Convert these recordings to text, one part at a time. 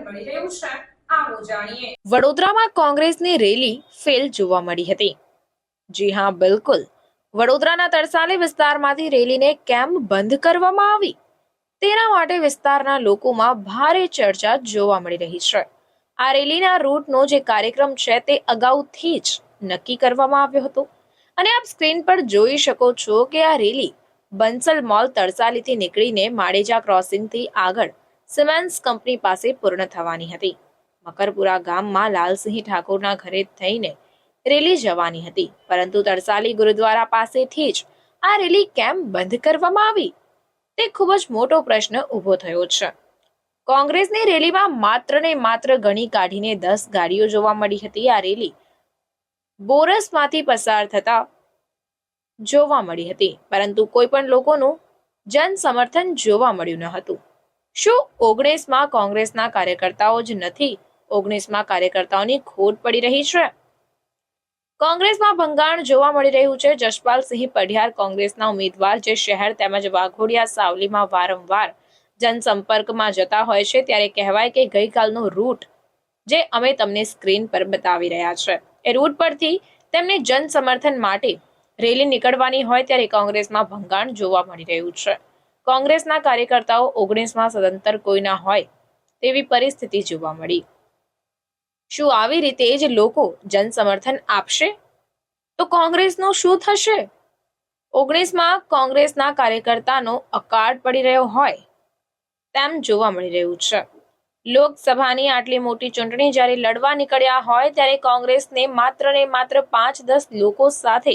મળી રહ્યું છે, આવો જાણીએ। વડોદરામાં કોંગ્રેસની રેલી ફેલ જોવા મળી હતી। જી હા, બિલકુલ। વડોદરાના તરસાલી વિસ્તારમાંથી રેલીને કેમ બંધ કરવામાં આવી તેના માટે વિસ્તારના લોકોમાં ભારે ચર્ચા જોવા મળી રહી છે। આ રેલીના રૂટનો જે કાર્યક્રમ છે તે અગાઉથી જ નક્કી કરવામાં આવ્યો હતો અને આપ સ્ક્રીન પર જોઈ શકો છો કે આ રેલી બંસલ મોલ તરસાલીથી નીકળીને માળેજા ક્રોસિંગથી આગળ સિમેન્સ કંપની પાસે પૂર્ણ થવાની હતી। મકરપુરા ગામમાં લાલસિંહ ઠાકોરના ઘરે થઈને રેલી જવાની હતી, પરંતુ તરસાલી ગુરુદ્વારા પાસેથી જ આ રેલી કેમ બંધ કરવામાં આવી તે ખૂબ જ મોટો પ્રશ્ન ઊભો થયો છે। કોંગ્રેસની રેલીમાં માત્ર ને માત્ર ગણી કાઢીને 10 ગાડીઓ જોવા મળી હતી। આ રેલી બોરસમાંથી પસાર થતા જોવા મળી હતી, પરંતુ કોઈ પણ લોકોનું જન સમર્થન જોવા મળ્યું ન હતું। શું 19માં કોંગ્રેસના કાર્યકર્તાઓ જ નથી? 19માં કાર્યકર્તાઓની ખોટ પડી રહી છે? કોંગ્રેસમાં ભંગાણ જોવા મળી રહ્યું છે। જશપાલસિંહ પઢિયાર કોંગ્રેસના ઉમેદવાર જે શહેર તેમજ વાઘોડિયા સાવલીમાં વારંવાર જનસંપર્કમાં જતા હોય છે, ત્યારે કહેવાય કે ગઈકાલનો રૂટ જે અમે તમને સ્ક્રીન પર બતાવી રહ્યા છે એ રૂટ પરથી તેમને જન સમર્થન માટે રેલી નીકળવાની હોય ત્યારે કોંગ્રેસમાં ભંગાણ જોવા મળી રહ્યું છે। કોંગ્રેસના કાર્યકર્તાઓ 19માં સદંતર કોઈના હોય તેવી પરિસ્થિતિ જોવા મળી। શું આવી રીતે જ લોકો જન સમર્થન આપશે તો કોંગ્રેસનું શું થશે? 19માં કોંગ્રેસના કાર્યકર્તાનો અકાળ પડી રહ્યો હોય તેમ જોવા મળી રહ્યું છે। લોકસભાની આટલી મોટી ચૂંટણી જ્યારે લડવા નીકળ્યા હોય ત્યારે કોંગ્રેસને માત્ર ને માત્ર 5-10 લોકો સાથે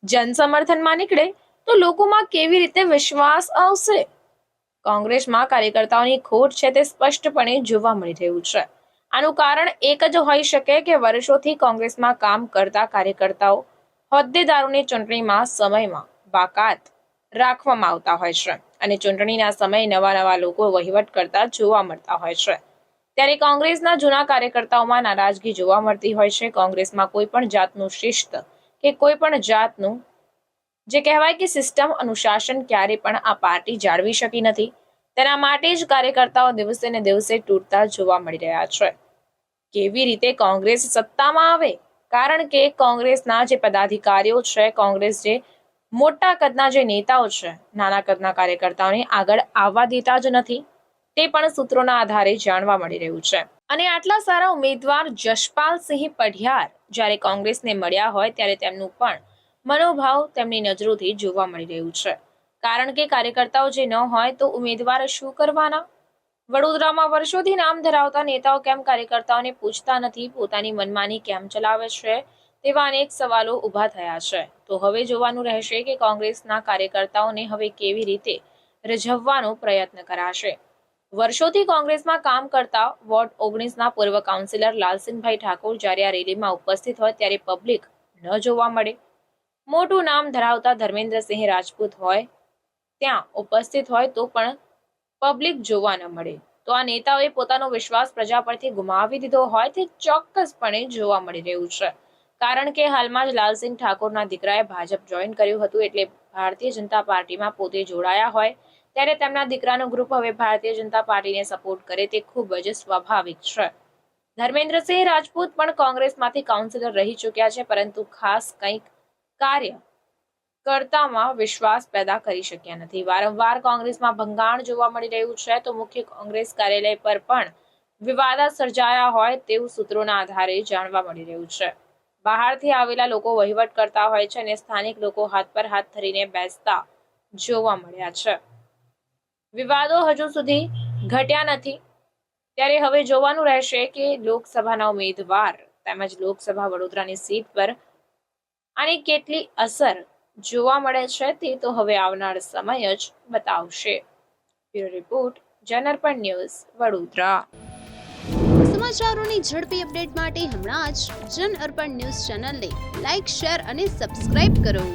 જન સમર્થનમાં નીકળે તો લોકોમાં કેવી રીતે વિશ્વાસ આવશે? કોંગ્રેસમાં કાર્યકર્તાઓની ખોટ છે તે સ્પષ્ટપણે જોવા મળી રહ્યું છે। આનું કારણ એક જ હોઈ શકે કે વર્ષોથી કોંગ્રેસમાં કામ કરતા કાર્યકર્તાઓ હોદ્દેદારોને ચૂંટણીમાં સમયમાં બાકાત રાખવામાં આવતા હોય છે અને ચૂંટણીના સમયે નવા લોકો વહીવટ કરતા જોવા મળતા હોય છે, ત્યારે કોંગ્રેસના જૂના કાર્યકર્તાઓમાં નારાજગી જોવા મળતી હોય છે। કોંગ્રેસમાં કોઈ પણ જાતનું શિસ્ત કે કોઈ પણ જાતનું જે કહેવાય કે સિસ્ટમ અનુશાસન ક્યારે પણ આ પાર્ટી જાળવી શકી નથી। તેના માટે જ કાર્યકર્તાઓ દિવસે ને દિવસે તૂટતા જોવા મળી રહ્યા છે। કેવી રીતે કોંગ્રેસ સત્તામાં આવે? કારણ કે કોંગ્રેસના જે પદાધિકારીઓ છે, કોંગ્રેસ જે મોટા કદના જે નેતાઓ છે, નાના કદના કાર્યકર્તાઓને આગળ આવવા દેતા જ નથી, તે પણ સૂત્રોના આધારે જાણવા મળી રહ્યું છે। અને આટલા સારા ઉમેદવાર જશપાલસિંહ પઢિયાર જ્યારે કોંગ્રેસને મળ્યા હોય ત્યારે તેમનું પણ મનોભાવ તેમની નજરોથી જોવા મળી રહ્યું છે। કારણ કે કાર્યકર્તાઓ જે ન હોય તો ઉમેદવાર શું કરવાના? વડોદરામાં વર્ષોથી નામ ધરાવતા નેતાઓ કેમ કાર્યકર્તાઓને પૂછતા નથી, પોતાની મનમાની કેમ ચલાવે છે, તેવા અનેક સવાલો ઊભા થયા છે। તો હવે જોવાનું રહેશે કે કોંગ્રેસના કાર્યકર્તાઓને હવે કેવી રીતે રીઝવવાનો પ્રયત્ન કરાશે। વર્ષોથી કોંગ્રેસમાં કામ કરતા વોર્ડ 19ના પૂર્વ કાઉન્સિલર લાલસિંહભાઈ ઠાકોર જ્યારે આ રેલીમાં ઉપસ્થિત હોય ત્યારે પબ્લિક ન જોવા મળે। મોટું નામ ધરાવતા ધર્મેન્દ્રસિંહ રાજપૂત હોય ત્યાં ઉપસ્થિત હોય તો પણ પબ્લિક જોવા ન મળે, તો આ નેતાઓએ પોતાનો વિશ્વાસ પ્રજા પરથી ગુમાવી દીધો હોય તે ચોક્કસપણે જોવા મળી રહ્યું છે। કારણ કે હાલમાં જ લાલસિંહ ઠાકોરના દીકરાએ ભાજપ જોઈન કર્યું હતું, એટલે ભારતીય જનતા પાર્ટીમાં પોતે જોડાયા હોય ત્યારે તેમના દીકરાનું ગ્રુપ હવે ભારતીય જનતા પાર્ટીને સપોર્ટ કરે તે ખૂબ જ સ્વાભાવિક છે। ધર્મેન્દ્રસિંહ રાજપૂત પણ કોંગ્રેસમાંથી કાઉન્સિલર રહી ચૂક્યા છે, પરંતુ ખાસ કંઈક કાર્ય કર્તામાં વિશ્વાસ પેદા કરી શક્યા નથી। વારંવાર કોંગ્રેસમાં ભંગાણ જોવા મળી રહ્યું છે, તો મુખ્ય કોંગ્રેસ કાર્યાલય પર પણ વિવાદ સર્જાયા હોય તેવું સૂત્રોના આધારે જાણવા મળી રહ્યું છે। બહારથી આવેલા લોકો વહીવટ કરતા હોય છે અને સ્થાનિક લોકો હાથ પર હાથ ધરીને બેસતા જોવા મળ્યા છે। વિવાદો હજુ સુધી ઘટ્યા નથી, ત્યારે હવે જોવાનું રહેશે કે લોકસભાના ઉમેદવાર તેમજ લોકસભા વડોદરાની સીટ પર આની કેટલી અસર જોવા મળે છે તે તો હવે આવનાર સમય જ બતાવશે। Bureau report, Janarpan news, Vadodara. સમાચારોની ઝડપી અપડેટ માટે હમણાં જ જનઅર્પણ ન્યૂઝ ચેનલને લાઇક, શેર અને સબસ્ક્રાઇબ કરો।